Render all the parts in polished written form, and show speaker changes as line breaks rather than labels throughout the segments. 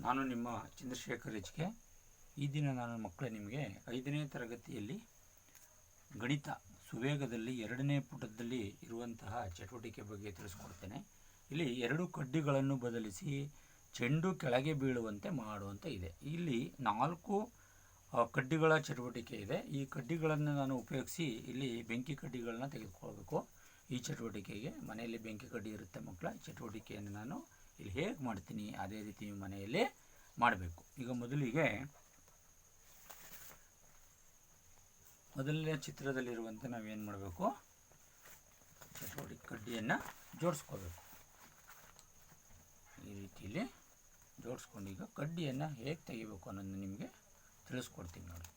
ನಾನು ನಿಮ್ಮ ಚಂದ್ರಶೇಖರ್ ಎಚ್.ಕೆ. ಈ ದಿನ ನಾನು ಮಕ್ಕಳೇ ನಿಮಗೆ 5ನೇ ತರಗತಿಯಲ್ಲಿ ಗಣಿತ ಸುವೇಗದಲ್ಲಿ 2ನೇ ಪುಟದಲ್ಲಿ ಇರುವಂತಹ ಚಟುವಟಿಕೆ ಬಗ್ಗೆ ತಿಳಿಸ್ಕೊಡ್ತೇನೆ. ಇಲ್ಲಿ 2 ಕಡ್ಡಿಗಳನ್ನು ಬದಲಿಸಿ ಚೆಂಡು ಕೆಳಗೆ ಬೀಳುವಂತೆ ಮಾಡುವಂತ ಇದೆ. ಇಲ್ಲಿ 4 ಕಡ್ಡಿಗಳ ಚಟುವಟಿಕೆ ಇದೆ. ಈ ಕಡ್ಡಿಗಳನ್ನು ನಾನು ಉಪಯೋಗಿಸಿ ಇಲ್ಲಿ ಬೆಂಕಿ ಕಡ್ಡಿಗಳನ್ನ ತೆಗೆದುಕೊಳ್ಬೇಕು. ಈ ಚಟುವಟಿಕೆಗೆ ಮನೆಯಲ್ಲಿ ಬೆಂಕಿ ಕಡ್ಡಿ ಇರುತ್ತೆ ಮಕ್ಕಳ. ಚಟುವಟಿಕೆಯನ್ನು ನಾನು ಇಲ್ಲಿ ಹೇಗೆ ಮಾಡ್ತೀನಿ ಅದೇ ರೀತಿ ನೀವು ಮನೆಯಲ್ಲಿ ಮಾಡಬೇಕು. ಈಗ ಮೊದಲನೇ ಚಿತ್ರದಲ್ಲಿರುವಂತೆ ನಾವೇನು ಮಾಡಬೇಕು, ಚಟುವಟಿಕೆ ಕಡ್ಡಿಯನ್ನು ಜೋಡಿಸ್ಕೋಬೇಕು. ಈ ರೀತಿಯಲ್ಲಿ ಜೋಡಿಸ್ಕೊಂಡು ಈಗ ಕಡ್ಡಿಯನ್ನು ಹೇಗೆ ತೆಗಿಬೇಕು ಅನ್ನೋದನ್ನು ನಿಮಗೆ ತಿಳಿಸ್ಕೊಡ್ತೀನಿ ನೋಡಿ.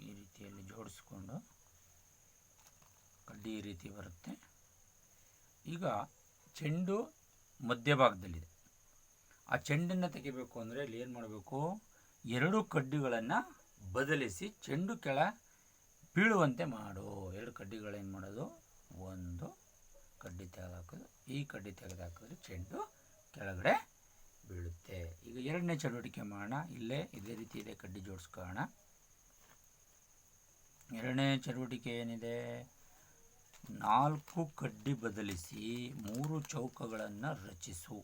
ಈ ರೀತಿಯಲ್ಲಿ ಜೋಡಿಸ್ಕೊಂಡು ಕಡ್ಡಿ ಈ ರೀತಿ ಬರುತ್ತೆ. ಈಗ ಚೆಂಡು ಮಧ್ಯಭಾಗದಲ್ಲಿದೆ. ಆ ಚೆಂಡನ್ನು ತೆಗಿಬೇಕು ಅಂದರೆ ಇಲ್ಲಿ ಏನು ಮಾಡಬೇಕು, 2 ಕಡ್ಡಿಗಳನ್ನು ಬದಲಿಸಿ ಚೆಂಡು ಕೆಳ ಬೀಳುವಂತೆ ಮಾಡು. 2 ಕಡ್ಡಿಗಳೇನು ಮಾಡೋದು, ಒಂದು ಕಡ್ಡಿ ತೆಗೆದುಹಾಕೋದು, ಈ ಕಡ್ಡಿ ತೆಗೆದುಹಾಕಿದ್ರೆ ಚೆಂಡು ಕೆಳಗಡೆ ಬೀಳುತ್ತೆ. ಈಗ 2ನೇ ಚಟುವಟಿಕೆ ಮಾಡೋಣ. ಇಲ್ಲೇ ಇದೇ ರೀತಿ ಇದೆ, ಕಡ್ಡಿ ಜೋಡಿಸ್ಕೊಳ್ಳೋಣ. 2ನೇ ಚಟುವಟಿಕೆ ಏನಿದೆ, 4 ಕಡ್ಡಿ ಬದಲಿಸಿ 3 ಚೌಕಗಳನ್ನು ರಚಿಸು.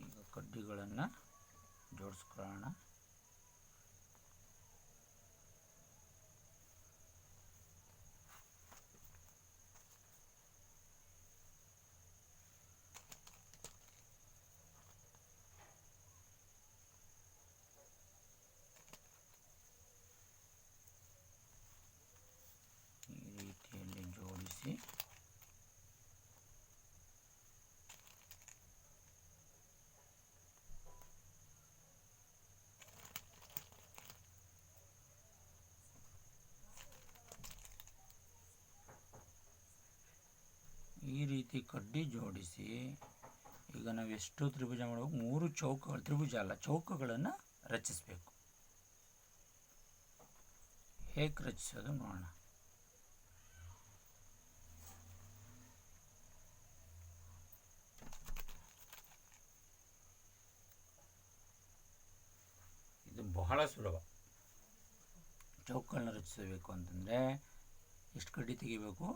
ಈಗ ಕಡ್ಡಿಗಳನ್ನು ಜೋಡಿಸ್ಕೊಳ್ಳೋಣ. ಈ ರೀತಿಯಲ್ಲಿ ಜೋಡಿಸಿ ಈ ರೀತಿ ಕಡ್ಡಿ ಜೋಡಿಸಿ ಈಗ ನಾವು ಎಷ್ಟು ತ್ರಿಭುಜ ಮಾಡಬೇಕು, 3 ಚೌಕಗಳು, ತ್ರಿಭುಜ ಅಲ್ಲ ಚೌಕಗಳನ್ನು ರಚಿಸಬೇಕು. ಹೇಗೆ ರಚಿಸೋದು ನೋಡೋಣ. ಇದು ಬಹಳ ಸುಲಭ. ಚೌಕಗಳನ್ನ ರಚಿಸಬೇಕು ಅಂತಂದರೆ ಎಷ್ಟು ಕಡ್ಡಿ ತೆಗಿಬೇಕು,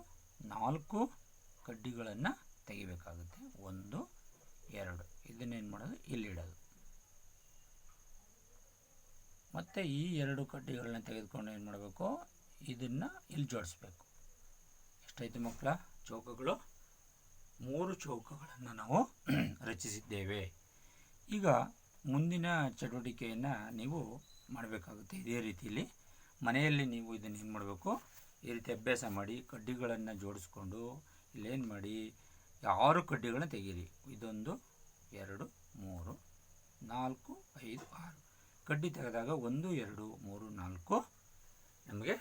4 ಕಡ್ಡಿಗಳನ್ನು ತೆಗಿಬೇಕಾಗುತ್ತೆ. 1 2 ಇದನ್ನೇನು ಮಾಡೋದು, ಇಲ್ಲಿಡೋದು. ಮತ್ತು ಈ 2 ಕಡ್ಡಿಗಳನ್ನ ತೆಗೆದುಕೊಂಡು ಏನು ಮಾಡಬೇಕು, ಇದನ್ನು ಇಲ್ಲಿ ಜೋಡಿಸ್ಬೇಕು. ಎಷ್ಟಾಯಿತು ಮಕ್ಕಳ ಚೌಕಗಳು, 3 ಚೌಕಗಳನ್ನು ನಾವು ರಚಿಸಿದ್ದೇವೆ. ಈಗ ಮುಂದಿನ ಚಟುವಟಿಕೆಯನ್ನು ನೀವು ಮಾಡಬೇಕಾಗುತ್ತೆ. ಇದೇ ರೀತಿಯಲ್ಲಿ ಮನೆಯಲ್ಲಿ ನೀವು ಇದನ್ನು ಏನು ಮಾಡಬೇಕು, ಈ ರೀತಿ ಅಭ್ಯಾಸ ಮಾಡಿ ಕಡ್ಡಿಗಳನ್ನು ಜೋಡಿಸ್ಕೊಂಡು ಇಲ್ಲೇನು ಮಾಡಿ 6 ಕಡ್ಡಿಗಳನ್ನ ತೆಗೀರಿ. 1 2 3 4 5 6 ಕಡ್ಡಿ ತೆಗೆದಾಗ 1 2 3 4 ನಮಗೆ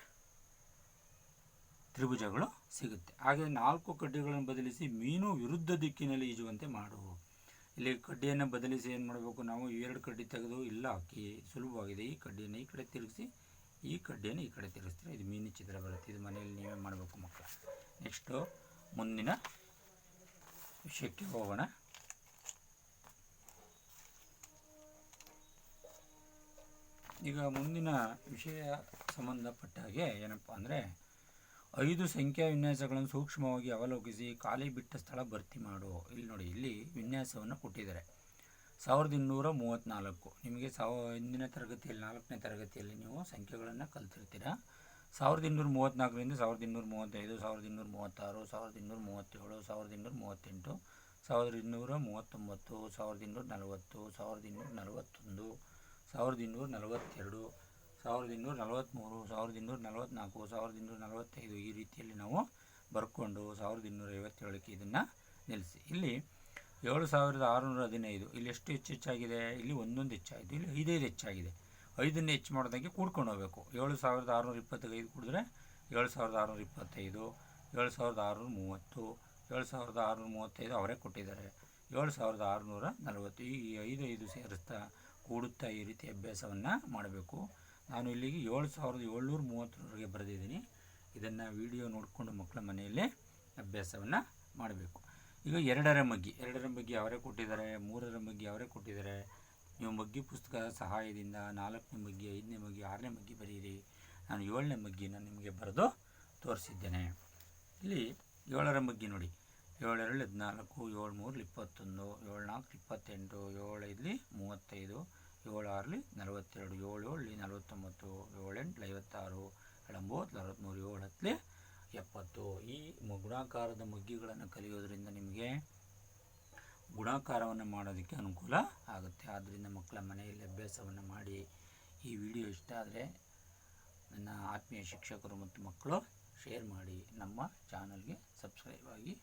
ತ್ರಿಭುಜಗಳು ಸಿಗುತ್ತೆ. ಹಾಗೆ 4 ಕಡ್ಡಿಗಳನ್ನು ಬದಲಿಸಿ ಮೀನು ವಿರುದ್ಧ ದಿಕ್ಕಿನಲ್ಲಿ ಈಜುವಂತೆ ಮಾಡು. ಇಲ್ಲಿ ಕಡ್ಡಿಯನ್ನು ಬದಲಿಸಿ ಏನು ಮಾಡಬೇಕು, ನಾವು 2 ಕಡ್ಡಿ ತೆಗೆದು ಇಲ್ಲ ಹಾಕಿ ಸುಲಭವಾಗಿದೆ. ಈ ಕಡ್ಡಿಯನ್ನು ಈ ಕಡೆ ತಿರುಗಿಸಿ, ಈ ಕಡ್ಡಿಯನ್ನು ಈ ಕಡೆ ತಿರುಗಿಸ್ತಾರೆ. ಇದು ಮೀನಿನ ಚಿತ್ರ ಬರುತ್ತೆ. ಇದು ಮನೆಯಲ್ಲಿ ನೀವೇ ಮಾಡಬೇಕು ಮಕ್ಕಳು. ನೆಕ್ಸ್ಟು ಮುಂದಿನ ವಿಷಯಕ್ಕೆ ಹೋಗೋಣ. ಈಗ ಮುಂದಿನ ವಿಷಯ ಸಂಬಂಧಪಟ್ಟ ಹಾಗೆ ಏನಪ್ಪ ಅಂದರೆ 5 ಸಂಖ್ಯಾ ವಿನ್ಯಾಸಗಳನ್ನು ಸೂಕ್ಷ್ಮವಾಗಿ ಅವಲೋಕಿಸಿ ಖಾಲಿ ಬಿಟ್ಟ ಸ್ಥಳ ಭರ್ತಿ ಮಾಡು. ಇಲ್ಲಿ ನೋಡಿ, ಇಲ್ಲಿ ವಿನ್ಯಾಸವನ್ನು ಕೊಟ್ಟಿದ್ದಾರೆ 1234. ನಿಮಗೆ ಹಿಂದಿನ ತರಗತಿಯಲ್ಲಿ 4ನೇ ತರಗತಿಯಲ್ಲಿ ನೀವು ಸಂಖ್ಯೆಗಳನ್ನು ಕಲ್ತಿರ್ತೀರ. 1234ರಿಂದ 1235, 1236, 1237, 1238, 1239, 1240, 1241, 1242, 1243, 1244, 1245 ಈ ರೀತಿಯಲ್ಲಿ ನಾವು ಬರ್ಕೊಂಡು 1257ಕ್ಕೆ ಇದನ್ನು ನಿಲ್ಲಿಸಿ. ಇಲ್ಲಿ 7615 ಇಲ್ಲಿ ಎಷ್ಟು ಹೆಚ್ಚಾಗಿದೆ, ಇಲ್ಲಿ 1 ಹೆಚ್ಚಾಗಿದೆ, ಇಲ್ಲಿ 5 ಹೆಚ್ಚಾಗಿದೆ. 5ನ್ನು ಹೆಚ್ಚು ಮಾಡೋದಕ್ಕೆ ಕೂಡ್ಕೊಂಡು ಹೋಗಬೇಕು. 7625 ಕೂಡಿದ್ರೆ 7625, 7630, 7635 ಅವರೇ ಕೊಟ್ಟಿದ್ದಾರೆ. 7640. ಈ 5 ಸೇರಿಸ್ತಾ ಕೂಡುತ್ತಾ ಈ ರೀತಿ ಅಭ್ಯಾಸವನ್ನು ಮಾಡಬೇಕು. ನಾನು ಇಲ್ಲಿಗೆ 7730ವರೆಗೆ ಬರೆದಿದ್ದೀನಿ. ಇದನ್ನು ವಿಡಿಯೋ ನೋಡಿಕೊಂಡು ಮಕ್ಕಳ ಮನೆಯಲ್ಲೇ ಅಭ್ಯಾಸವನ್ನು ಮಾಡಬೇಕು. ಈಗ 2ರ ಮಗ್ಗಿ ಅವರೇ ಕೊಟ್ಟಿದ್ದಾರೆ, 3ರ ಮಗ್ಗಿ ಅವರೇ ಕೊಟ್ಟಿದ್ದಾರೆ. ನೀವು ಮಗ್ಗಿ ಪುಸ್ತಕದ ಸಹಾಯದಿಂದ 4ನೇ ಮಗ್ಗಿ, 5ನೇ ಮಗ್ಗಿ, 6ನೇ ಮಗ್ಗಿ ಬರೆಯಿರಿ. ನಾನು 7ನೇ ಮಗ್ಗಿನ ನಿಮಗೆ ಬರೆದು ತೋರಿಸಿದ್ದೇನೆ. ಇಲ್ಲಿ 7ರ ಮಗ್ಗಿ ನೋಡಿ. 7 2 14, 7 3 21, 7 4 28, 7 5 35, 7 6 42, 7 7 49, 7 8 56, 7 9 63, 7 10 70. ಈ ಗುಣಾಕಾರದ ಮಗ್ಗಿಗಳನ್ನು ಕಲಿಯೋದ್ರಿಂದ ನಿಮಗೆ ಗುಣಾಕಾರವನ್ನು ಮಾಡೋದಕ್ಕೆ ಅನುಕೂಲ ಆಗುತ್ತೆ. ಆದ್ದರಿಂದ ಮಕ್ಕಳ ಮನೆಯಲ್ಲಿ ಅಭ್ಯಾಸವನ್ನು ಮಾಡಿ. ಈ ವಿಡಿಯೋ ಇಷ್ಟ ಆದರೆ ನನ್ನ ಆತ್ಮೀಯ ಶಿಕ್ಷಕರು ಮತ್ತು ಮಕ್ಕಳು ಶೇರ್ ಮಾಡಿ. ನಮ್ಮ ಚಾನಲ್ಗೆ ಸಬ್ಸ್ಕ್ರೈಬ್ ಆಗಿ.